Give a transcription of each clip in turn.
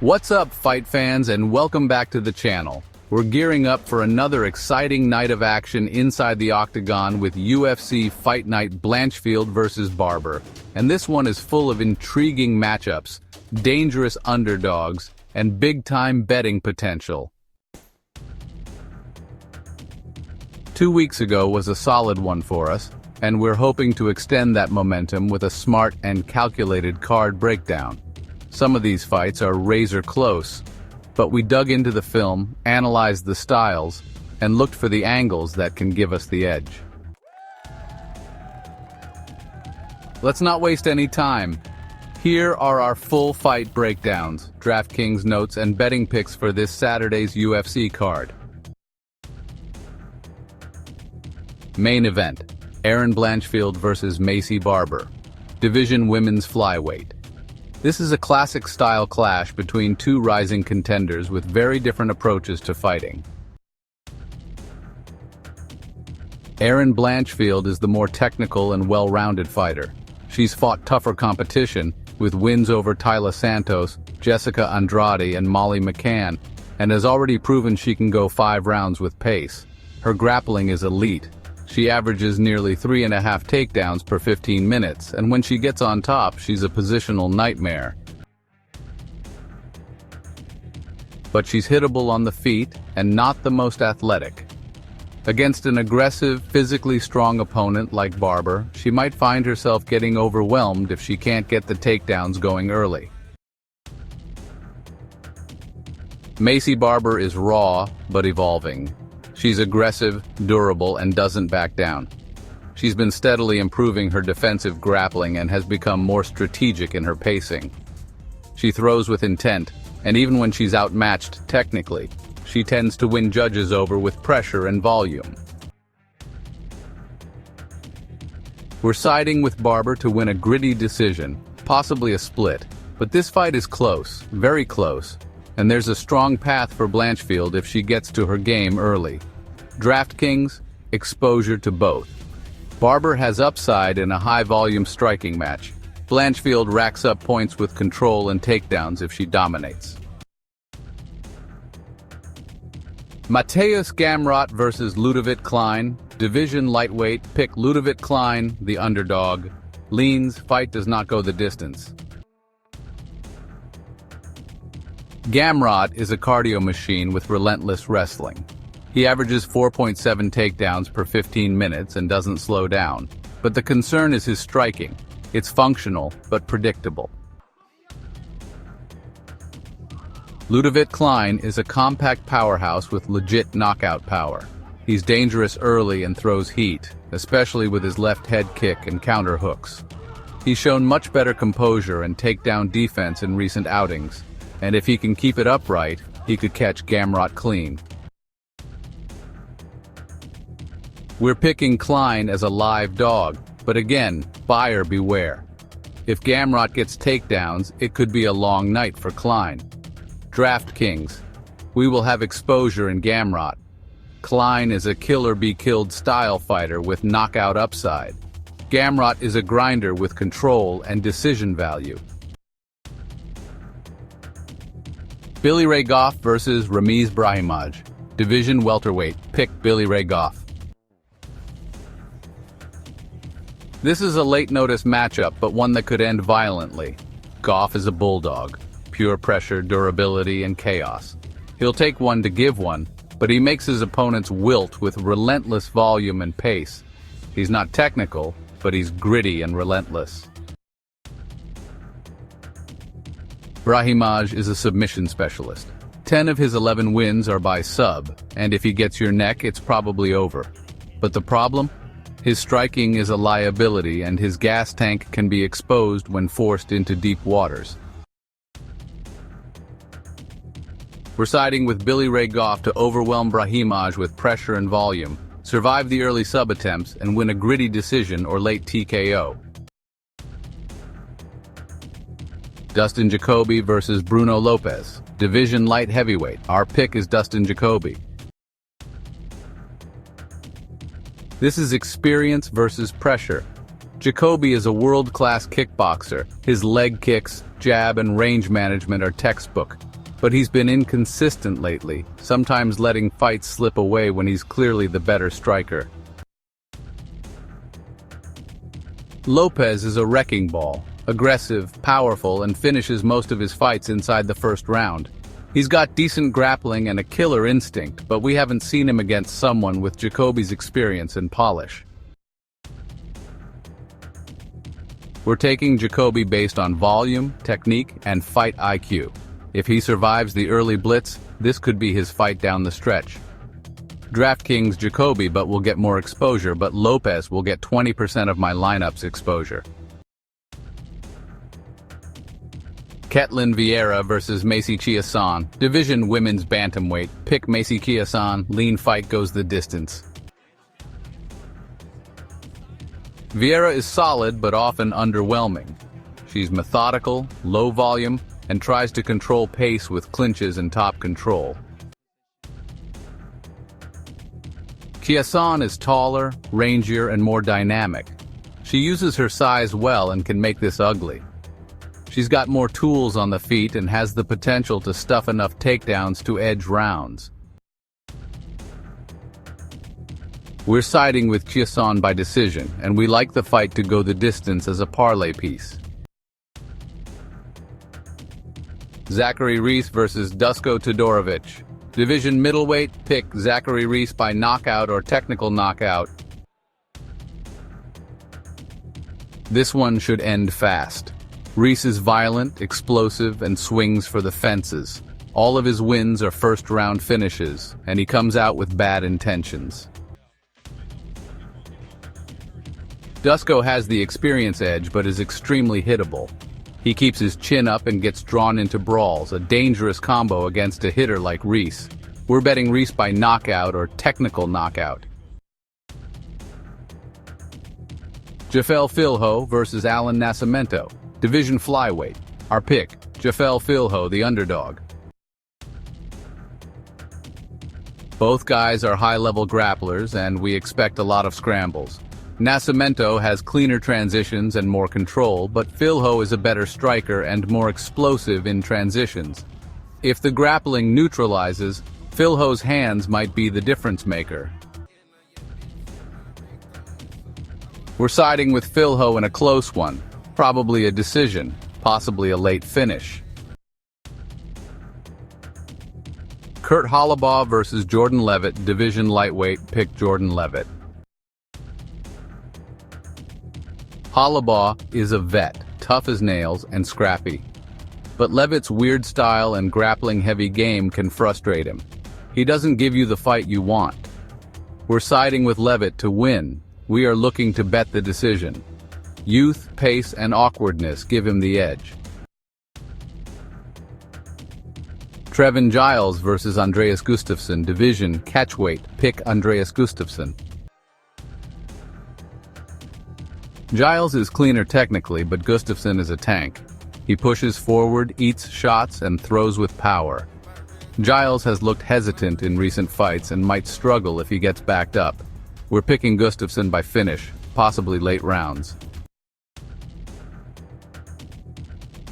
What's up, fight fans, and welcome back to the channel. We're gearing up for another exciting night of action inside the octagon with UFC Fight Night Blanchfield versus Barber. And this one is full of intriguing matchups, dangerous underdogs, and big-time betting potential. 2 weeks ago was a solid one for us, and we're hoping to extend that momentum with a smart and calculated card breakdown. Some of these fights are razor close, but we dug into the film, analyzed the styles, and looked for the angles that can give us the edge. Let's not waste any time. Here are our full fight breakdowns, DraftKings Notes, and betting picks for this Saturday's UFC card. Main event: Erin Blanchfield versus Maycee Barber. Division Women's Flyweight. This is a classic style clash between two rising contenders with very different approaches to fighting. Erin Blanchfield is the more technical and well-rounded fighter. She's fought tougher competition, with wins over Taila Santos, Jessica Andrade, and Molly McCann, and has already proven she can go 5 rounds with pace. Her grappling is elite. She averages nearly 3.5 takedowns per 15 minutes, and when she gets on top, she's a positional nightmare. But she's hittable on the feet and not the most athletic. Against an aggressive, physically strong opponent like Barber, she might find herself getting overwhelmed if she can't get the takedowns going early. Maycee Barber is raw, but evolving. She's aggressive, durable, and doesn't back down. She's been steadily improving her defensive grappling and has become more strategic in her pacing. She throws with intent, and even when she's outmatched technically, she tends to win judges over with pressure and volume. We're siding with Barber to win a gritty decision, possibly a split, but this fight is close, very close, and there's a strong path for Blanchfield if she gets to her game early. DraftKings, exposure to both. Barber has upside in a high-volume striking match. Blanchfield racks up points with control and takedowns if she dominates. Mateusz Gamrot versus Ludovit Klein. Division lightweight, pick Ludovit Klein, the underdog. Leans, fight does not go the distance. Gamrot is a cardio machine with relentless wrestling. He averages 4.7 takedowns per 15 minutes and doesn't slow down. But the concern is his striking. It's functional, but predictable. Ludovit Klein is a compact powerhouse with legit knockout power. He's dangerous early and throws heat, especially with his left head kick and counter hooks. He's shown much better composure and takedown defense in recent outings, and if he can keep it upright, he could catch Gamrot clean. We're picking Klein as a live dog, but again, buyer beware. If Gamrot gets takedowns, it could be a long night for Klein. DraftKings. We will have exposure in Gamrot. Klein is a killer-be-killed style fighter with knockout upside. Gamrot is a grinder with control and decision value. Billy Ray Goff versus Ramiz Brahimaj. Division welterweight, pick Billy Ray Goff. This is a late-notice matchup, but one that could end violently. Goff is a bulldog. Pure pressure, durability, and chaos. He'll take one to give one, but he makes his opponents wilt with relentless volume and pace. He's not technical, but he's gritty and relentless. Brahimaj is a submission specialist. 10 of his 11 wins are by sub, and if he gets your neck, it's probably over. But the problem? His striking is a liability, and his gas tank can be exposed when forced into deep waters. We're siding with Billy Ray Goff to overwhelm Brahimaj with pressure and volume, survive the early sub attempts, and win a gritty decision or late TKO. Dustin Jacoby versus Bruno Lopes. Division light heavyweight. Our pick is Dustin Jacoby. This is experience versus pressure. Jacoby is a world-class kickboxer. His leg kicks, jab, and range management are textbook. But he's been inconsistent lately, sometimes letting fights slip away when he's clearly the better striker. Lopes is a wrecking ball, aggressive, powerful, and finishes most of his fights inside the first round. He's got decent grappling and a killer instinct, but we haven't seen him against someone with Jacoby's experience and polish. We're taking Jacoby based on volume, technique, and fight IQ. If he survives the early blitz, this could be his fight down the stretch. DraftKings Jacoby but will get more exposure, but Lopes will get 20% of my lineup's exposure. Ketlen Vieira versus Macy Chiasson, Division Women's Bantamweight. Pick Macy Chiasson, lean fight goes the distance. Vieira is solid but often underwhelming. She's methodical, low volume, and tries to control pace with clinches and top control. Chiasson is taller, rangier, and more dynamic. She uses her size well and can make this ugly. She's got more tools on the feet and has the potential to stuff enough takedowns to edge rounds. We're siding with Chiasson by decision, and we like the fight to go the distance as a parlay piece. Zachary Reese versus Dusko Todorovic. Division middleweight, pick Zachary Reese by knockout or technical knockout. This one should end fast. Reese is violent, explosive, and swings for the fences. All of his wins are first-round finishes, and he comes out with bad intentions. Dusko has the experience edge but is extremely hittable. He keeps his chin up and gets drawn into brawls, a dangerous combo against a hitter like Reese. We're betting Reese by knockout or technical knockout. Filho versus Nascimento, Division flyweight. Our pick, Filho, the underdog. Both guys are high-level grapplers, and we expect a lot of scrambles. Nascimento has cleaner transitions and more control, but Filho is a better striker and more explosive in transitions. If the grappling neutralizes, Filho's hands might be the difference maker. We're siding with Filho in a close one, probably a decision, possibly a late finish. Holobaugh versus Jordan Leavitt, Division lightweight, pick Jordan Leavitt. Holobaugh is a vet, tough as nails and scrappy. But Leavitt's weird style and grappling-heavy game can frustrate him. He doesn't give you the fight you want. We're siding with Leavitt to win. We are looking to bet the decision. Youth, pace, and awkwardness give him the edge. Giles versus Andreas Gustafsson, Division catchweight, pick Andreas Gustafsson. Giles is cleaner technically, but Gustafsson is a tank. He pushes forward, eats shots, and throws with power. Giles has looked hesitant in recent fights and might struggle if he gets backed up. We're picking Gustafsson by finish, possibly late rounds.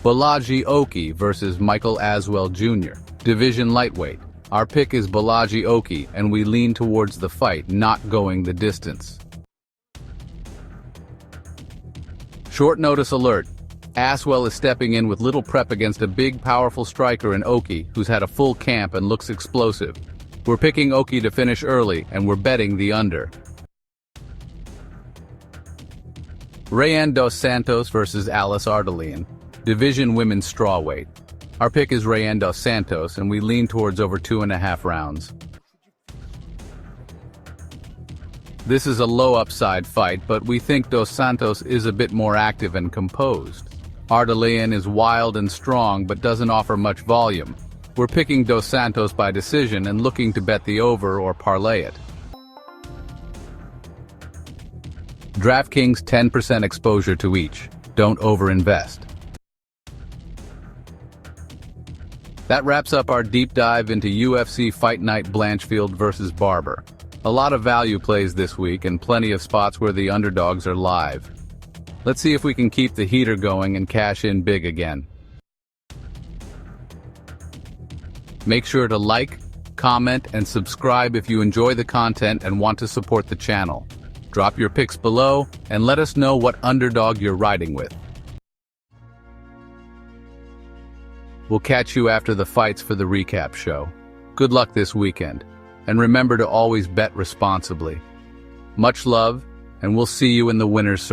Balaji Oki versus Michael Aswell Jr., Division lightweight. Our pick is Balaji Oki, and we lean towards the fight, not going the distance. Short notice alert. Aswell is stepping in with little prep against a big, powerful striker in Oki, who's had a full camp and looks explosive. We're picking Oki to finish early, and we're betting the under. Rayan dos Santos versus Alice Ardelean, Division women's strawweight. Our pick is Rayan dos Santos, and we lean towards over 2.5 rounds. This is a low upside fight, but we think Dos Santos is a bit more active and composed. Ardelean is wild and strong, but doesn't offer much volume. We're picking Dos Santos by decision and looking to bet the over or parlay it. DraftKings 10% exposure to each. Don't overinvest. That wraps up our deep dive into UFC Fight Night Blanchfield versus Barber. A lot of value plays this week and plenty of spots where the underdogs are live. Let's see if we can keep the heater going and cash in big again. Make sure to like, comment, and subscribe if you enjoy the content and want to support the channel. Drop your picks below and let us know what underdog you're riding with. We'll catch you after the fights for the recap show. Good luck this weekend, and remember to always bet responsibly. Much love, and we'll see you in the winner's circle.